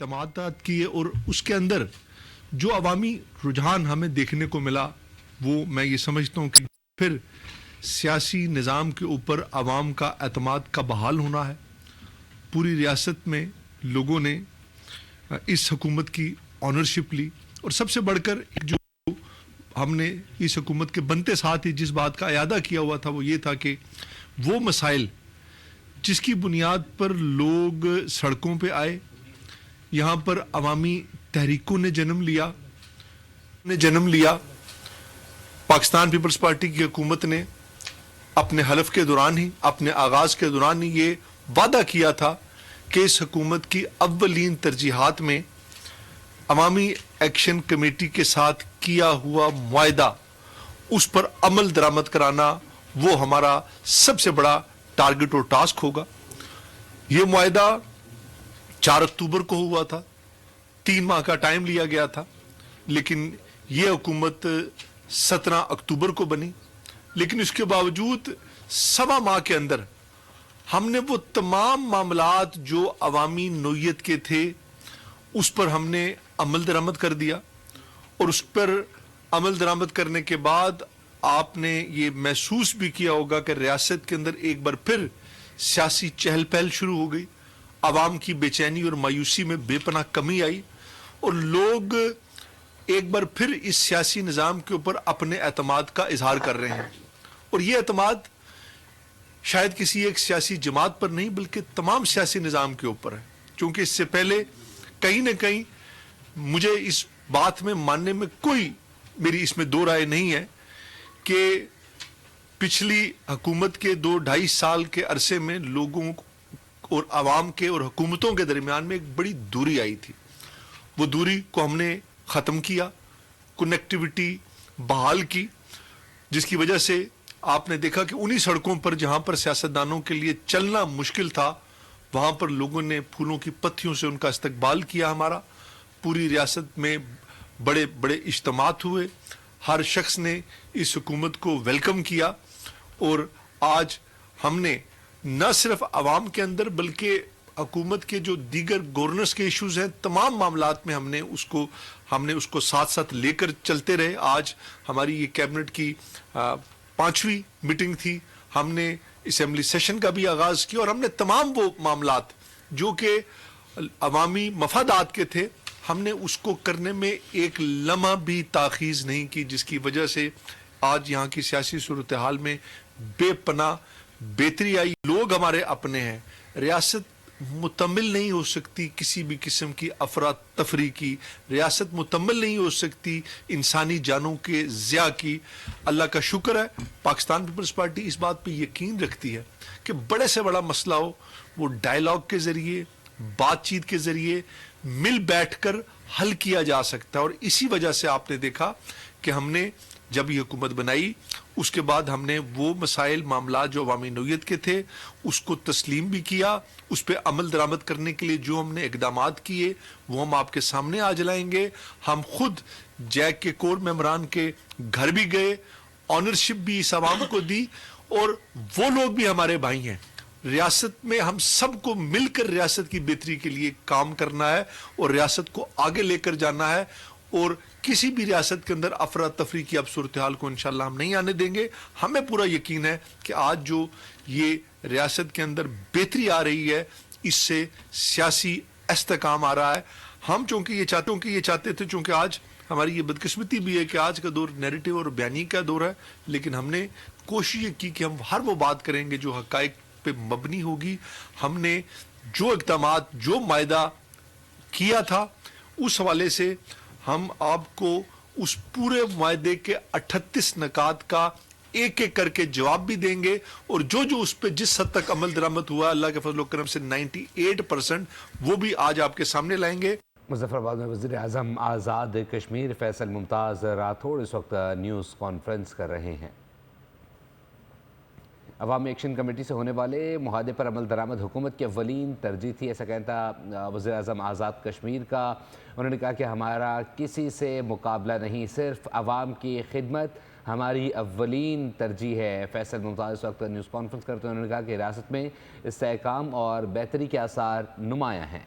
اعتمادات کیے اور اس کے اندر جو عوامی رجحان ہمیں دیکھنے کو ملا وہ میں یہ سمجھتا ہوں کہ پھر سیاسی نظام کے اوپر عوام کا اعتماد کا بحال ہونا ہے. پوری ریاست میں لوگوں نے اس حکومت کی آنرشپ لی اور سب سے بڑھ کر جو ہم نے اس حکومت کے بنتے ساتھ ہی جس بات کا اعادہ کیا ہوا تھا وہ یہ تھا کہ وہ مسائل جس کی بنیاد پر لوگ سڑکوں پہ آئے, یہاں پر عوامی تحریکوں نے جنم لیا, پاکستان پیپلز پارٹی کی حکومت نے اپنے حلف کے دوران ہی, اپنے آغاز کے دوران ہی یہ وعدہ کیا تھا کہ اس حکومت کی اولین ترجیحات میں عوامی ایکشن کمیٹی کے ساتھ کیا ہوا معاہدہ اس پر عمل درآمد کرانا وہ ہمارا سب سے بڑا ٹارگٹ اور ٹاسک ہوگا. یہ معاہدہ 4 اکتوبر کو ہوا تھا, 3 ماہ کا ٹائم لیا گیا تھا, لیکن یہ حکومت 17 اکتوبر کو بنی. لیکن اس کے باوجود 1.25 ماہ کے اندر ہم نے وہ تمام معاملات جو عوامی نوعیت کے تھے اس پر ہم نے عمل درآمد کر دیا, اور اس پر عمل درآمد کرنے کے بعد آپ نے یہ محسوس بھی کیا ہوگا کہ ریاست کے اندر ایک بار پھر سیاسی چہل پہل شروع ہو گئی, عوام کی بے چینی اور مایوسی میں بے پناہ کمی آئی, اور لوگ ایک بار پھر اس سیاسی نظام کے اوپر اپنے اعتماد کا اظہار کر رہے ہیں. اور یہ اعتماد شاید کسی ایک سیاسی جماعت پر نہیں بلکہ تمام سیاسی نظام کے اوپر ہے, چونکہ اس سے پہلے کہیں نہ کہیں مجھے اس بات میں ماننے میں کوئی میری اس میں دو رائے نہیں ہے کہ پچھلی حکومت کے 2-2.5 سال کے عرصے میں لوگوں اور عوام کے اور حکومتوں کے درمیان میں ایک بڑی دوری آئی تھی. وہ دوری کو ہم نے ختم کیا, کنیکٹیویٹی بحال کی, جس کی وجہ سے آپ نے دیکھا کہ انہی سڑکوں پر جہاں پر سیاستدانوں کے لیے چلنا مشکل تھا وہاں پر لوگوں نے پھولوں کی پتیوں سے ان کا استقبال کیا. ہمارا پوری ریاست میں بڑے بڑے اجتماعات ہوئے, ہر شخص نے اس حکومت کو ویلکم کیا, اور آج ہم نے نہ صرف عوام کے اندر بلکہ حکومت کے جو دیگر گورننس کے ایشوز ہیں تمام معاملات میں ہم نے اس کو ساتھ ساتھ لے کر چلتے رہے. آج ہماری یہ کیبنٹ کی 5ویں میٹنگ تھی, ہم نے اسمبلی سیشن کا بھی آغاز کیا, اور ہم نے تمام وہ معاملات جو کہ عوامی مفادات کے تھے ہم نے اس کو کرنے میں ایک لمحہ بھی تاخیر نہیں کی, جس کی وجہ سے آج یہاں کی سیاسی صورتحال میں بے پناہ بہتری آئی. لوگ ہمارے اپنے ہیں, ریاست متمل نہیں ہو سکتی کسی بھی قسم کی افراتفری کی, ریاست متمل نہیں ہو سکتی انسانی جانوں کے ضیاع کی. اللہ کا شکر ہے پاکستان پیپلز پارٹی اس بات پہ یقین رکھتی ہے کہ بڑے سے بڑا مسئلہ ہو وہ ڈائیلاگ کے ذریعے, بات چیت کے ذریعے مل بیٹھ کر حل کیا جا سکتا ہے. اور اسی وجہ سے آپ نے دیکھا کہ ہم نے جب یہ حکومت بنائی اس کے بعد ہم نے وہ مسائل معاملات جو عوامی نوعیت کے تھے اس کو تسلیم بھی کیا, اس پہ عمل درآمد کرنے کے لیے جو ہم نے اقدامات کیے وہ ہم آپ کے سامنے آج لائیں گے. ہم خود جیک کے کور ممبران کے گھر بھی گئے, آنرشپ بھی اس عوام کو دی, اور وہ لوگ بھی ہمارے بھائی ہیں. ریاست میں ہم سب کو مل کر ریاست کی بہتری کے لیے کام کرنا ہے اور ریاست کو آگے لے کر جانا ہے, اور کسی بھی ریاست کے اندر افراتفری کی اب صورتحال کو انشاءاللہ ہم نہیں آنے دیں گے. ہمیں پورا یقین ہے کہ آج جو یہ ریاست کے اندر بہتری آ رہی ہے اس سے سیاسی استحکام آ رہا ہے. ہم چونکہ یہ چاہتے تھے, چونکہ آج ہماری یہ بدقسمتی بھی ہے کہ آج کا دور نیریٹو اور بیانی کا دور ہے, لیکن ہم نے کوشش کی کہ ہم ہر وہ بات کریں گے جو حقائق پہ مبنی ہوگی. ہم نے جو اقدامات جو معاہدہ کیا تھا اس حوالے سے ہم آپ کو اس پورے معاہدے کے 38 نکات کا ایک ایک کر کے جواب بھی دیں گے, اور جو اس پہ جس حد تک عمل درآمد ہوا اللہ کے فضل و کرم سے 98% وہ بھی آج آپ کے سامنے لائیں گے. مظفر آباد میں وزیر اعظم آزاد کشمیر فیصل ممتاز راٹھوڑ اس وقت نیوز کانفرنس کر رہے ہیں. عوامی ایکشن کمیٹی سے ہونے والے معاہدے پر عمل درآمد حکومت کی اولین ترجیح تھی, ایسا کہتا وزیر اعظم آزاد کشمیر کا. انہوں نے کہا کہ ہمارا کسی سے مقابلہ نہیں, صرف عوام کی خدمت ہماری اولین ترجیح ہے. فیصل ممتاز اس وقت نیوز کانفرنس کرتے ہیں. انہوں نے کہا کہ ریاست میں استحکام اور بہتری کے آثار نمایاں ہیں.